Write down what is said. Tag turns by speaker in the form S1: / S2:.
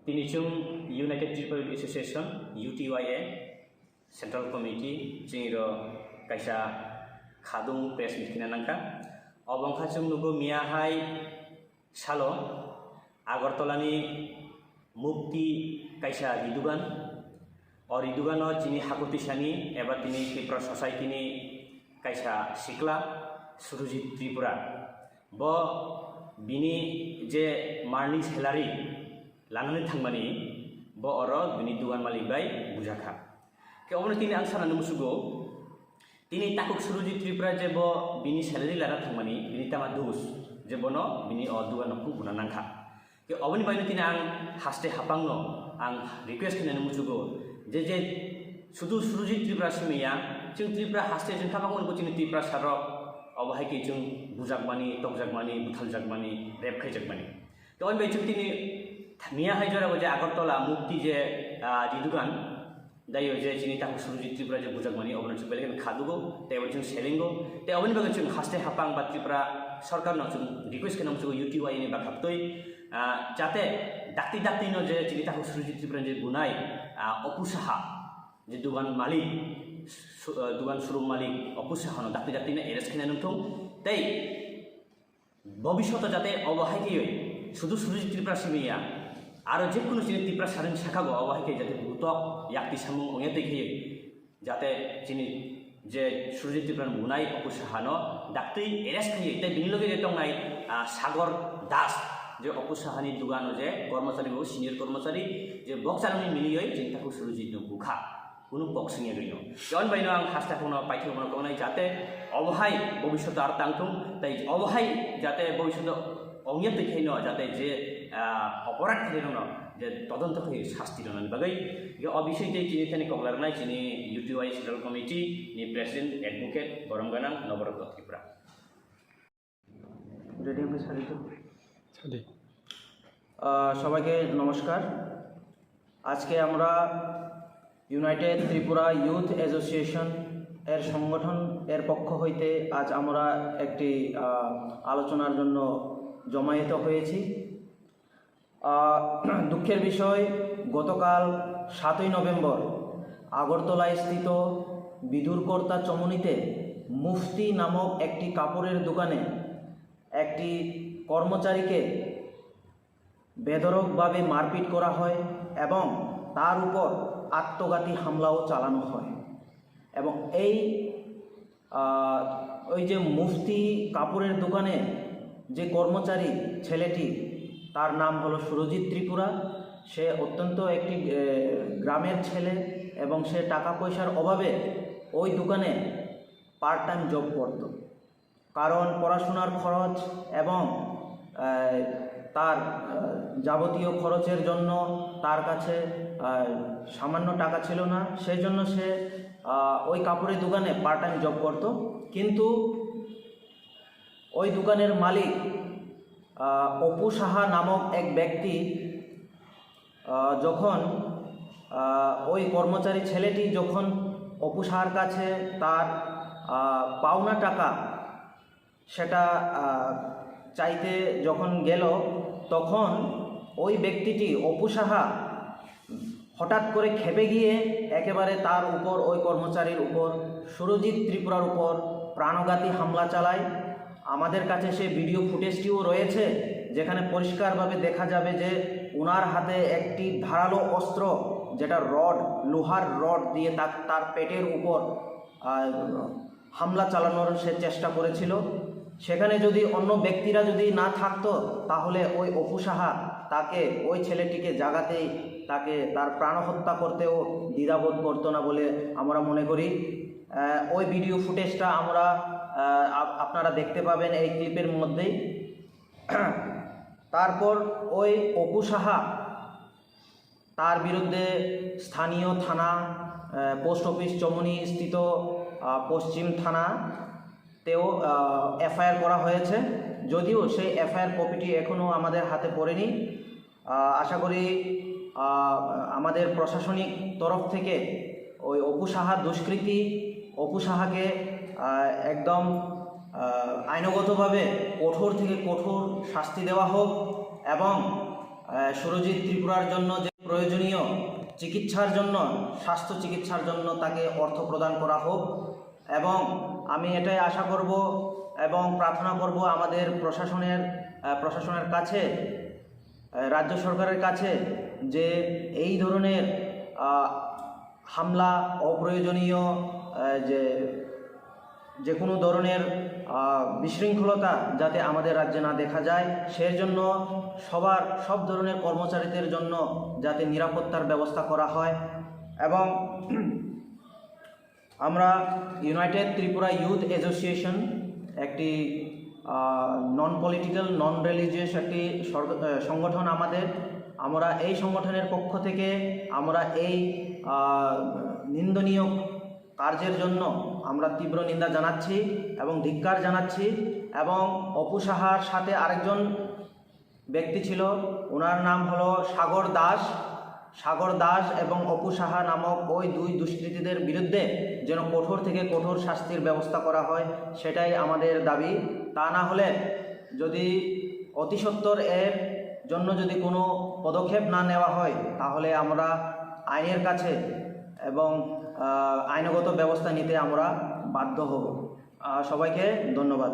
S1: তিনি United triple association UTYA central committee जोंनि कायसा खादुं press मिटिना नांका अबंखा जों नुगो मियाहाय सालो आगरतलानि मुक्ति कायसा रिदुगान और रिदुगान जिनि हाकुतिसानि एबा तिनि त्रिपुरा ससाइटिनि कायसा सिक्ला सुरजित त्रिपुरा ब बिनि जे मार्निं सेलारि लानानै थांमानि ब अर बिनि दुगान मालिक बाय बुजाखा के अबनो तिनि आं सानानो मुसुगो तिनि ताकुक सुरजित त्रिपुरा जे ब बिनि सेलारि लाना थांमानि बिनि तामा दुस जे बनो बिनि दुगान नखु बुना नांखा के अबनि बायनो तिनि आं हास्ते हापांनो आं रिक्वेस्ट खालामनो मुसुगो जे सुदु सुरजित त्रिपुरा सिमिया जों त्रिपुरा हास्ते जों थाबांगोनखौ जों त्रिपुरा सार अबहायके जों बुजाकमानि तकजाकमानि बुथालजाकमानि रेबखायजाकमानि तो अनबाय जों तिनि मिया हाइजराबो जे आगरतला मुक्ति जे रिदुगान दायो जे जिनि ताकु सुरजित त्रिपुरा जे बुजाकमानि अबनो जों बेलेग खादुगो तेबो जों सेलिंगो ते अबनि बागै जों हास्ते हापां बा त्रिपुरा सरकारनो जों रिक्वेस्ट खालामो UTYA नि बाखाबतै जाते दाक्ति दाक्तिनो जे जिनि ताकु सुरजित त्रिपुरा जे बुनाय अपुसाहा जे दुगान मालिक दुगान सुरुम मालिक अपुसाहानो दाक्ति दाक्तिनो एरेस्ट खालामनो नंथौ तै भविष्यत जाते अबहायके शुद्ध सुरजित त्रिपुरा सिमिया आरो जेकुनु जिनि त्रिपुरा सारन साखागो अबहायके जाते बुतक याक्ति सामु ओयातै खैयो जाते जिनि जे सुरजित त्रिपुरा बुनाय अपुसाहानो दाक्ति एरेस्ट खैयो तै बिनि लगे दंनाय सागर दास जे अपुसाहानि दुगानो जे कर्मचारी बो सिनियर कर्मचारी जे बक्सारनि मिलियै जिनि ताकु सुरजित बुखा কোনো বক্সিংয়ে গইল জন বাইনো आं हास्ताखौनो पाइथौनो कोनाय जाते अबहाय भविष्यत आर तांथुं ताई अबहाय जाते भविष्यत अंगिया तैखैनो जाते जे अपराध खैनो जे तदন্ত खै शास्ति दन बागै यो अबिषय तै जिनि थानि कगलारनाय जिनि UTYA सेंट्रल कमिटी नि प्रेसिडेंट एडवोकेट गरमगानां नवरत्न त्रिपुरा রেডি হবে সারিতো সারি
S2: সবাইকে নমস্কার। আজকে আমরা ইউনাইটেড ত্রিপুরা ইউথ অ্যাসোসিয়েশন এর সংগঠন এর পক্ষ হইতে আজ আমরা একটি আলোচনার জন্য জমায়েত হয়েছি। দুঃখের বিষয়, গতকাল 7ই নভেম্বর আগরতলায় স্থিত বিদুরকর্তা চমুনিতে মুফতি নামক একটি কাপড়ের দোকানে একটি কর্মচারীকে বেধড়কভাবে মারপিট করা হয় এবং তার উপর আত্মঘাতী হামলাও চালানো হয়। এবং ওই যে মুফতি কাপড়ের দোকানে যে কর্মচারী ছেলেটি, তার নাম হলো সুরজিৎ ত্রিপুরা। সে অত্যন্ত একটি গ্রামের ছেলে এবং সে টাকা পয়সার অভাবে ওই দোকানে পার্ট টাইম জব করত। কারণ পড়াশোনার খরচ এবং তার যাবতীয় খরচের জন্য তার কাছে সামান্য টাকা ছিল না, সেই জন্য সে ওই কাপড়ের দোকানে পার্ট টাইম জব করত। কিন্তু ওই দোকানের মালিক অপু সাহা নামক এক ব্যক্তি যখন ওই কর্মচারী ছেলেটি যখন অপু সাহার কাছে তার পাওনা টাকা সেটা চাইতে যখন গেল, তখন ওই ব্যক্তিটি অপু সাহা হঠাৎ করে খেপে গিয়ে একেবারে তার উপর, ওই কর্মচারীর উপর, সুরজিৎ ত্রিপুরার উপর প্রাণঘাতী হামলা চালায়। আমাদের কাছে সেই ভিডিও ফুটেজটিও রয়েছে, যেখানে পরিষ্কারভাবে দেখা যাবে যে ওনার হাতে একটি ধারালো অস্ত্র, যেটা লোহার রড দিয়ে তার পেটের উপর হামলা চালানোর সে চেষ্টা করেছিল। সেখানে যদি অন্য ব্যক্তিরা যদি না থাকতো, তাহলে ওই অপু সাহা তাকে, ওই ছেলেটিকে জাগাতেই তাকে তার প্রাণ হত্যা করতেও দ্বিধাবোধ করতো না বলে আমরা মনে করি। ওই ভিডিও ফুটেজটা আপনারা দেখতে পাবেন এই ক্লিপের মধ্যেই। তারপর ওই অপু সাহা তার বিরুদ্ধে স্থানীয় থানা, পোস্ট অফিস চমুনি স্থিত পশ্চিম থানাতেও এফআইআর করা হয়েছে। যদিও সেই এফআইআর কপিটি এখনও আমাদের হাতে পড়েনি। আশা করি আমাদের প্রশাসনিক তরফ থেকে ওই অপু সাহার দুষ্কৃতী অপু সাহাকে একদম আইনগতভাবে কঠোর থেকে কঠোর শাস্তি দেওয়া হোক এবং সুরজিৎ ত্রিপুরার জন্য যে প্রয়োজনীয় চিকিৎসার জন্য, স্বাস্থ্য চিকিৎসার জন্য তাকে অর্থ প্রদান করা হোক। এবং আমি এটাই আশা করব এবং প্রার্থনা করব আমাদের প্রশাসনের কাছে, রাজ্য সরকারের কাছে, যে এই ধরনের হামলা, অপ্রয়োজনীয় যে কোনো ধরনের বিশৃঙ্খলতা যাতে আমাদের রাজ্যে না দেখা যায়, সেই জন্য সব ধরনের কর্মচারীদের জন্য যাতে নিরাপত্তার ব্যবস্থা করা হয়। এবং আমরা ইউনাইটেড ত্রিপুরা ইউথ অ্যাসোসিয়েশন একটি নন পলিটিক্যাল, নন রিলিজিয়াস একটি সংগঠন আমরা এই সংগঠনের পক্ষ থেকে আমরা এই নিন্দনীয় কার্যের জন্য আমরা তীব্র নিন্দা জানাচ্ছি এবং ধিক্কার জানাচ্ছি। এবং অপু সাহার সাথে আরেকজন ব্যক্তি ছিল, ওনার নাম হলো সাগর দাস এবং অপু সাহা নামক ওই দুই দুষ্কৃতীদের বিরুদ্ধে যেন কঠোর থেকে কঠোর শাস্তির ব্যবস্থা করা হয়, সেটাই আমাদের দাবি। তা না হলে যদি অতি সত্বর এর জন্য যদি কোনো পদক্ষেপ না নেওয়া হয়, তাহলে আমরা আইনের কাছে এবং আইনগত ব্যবস্থা নিতে আমরা বাধ্য হব। সবাইকে ধন্যবাদ।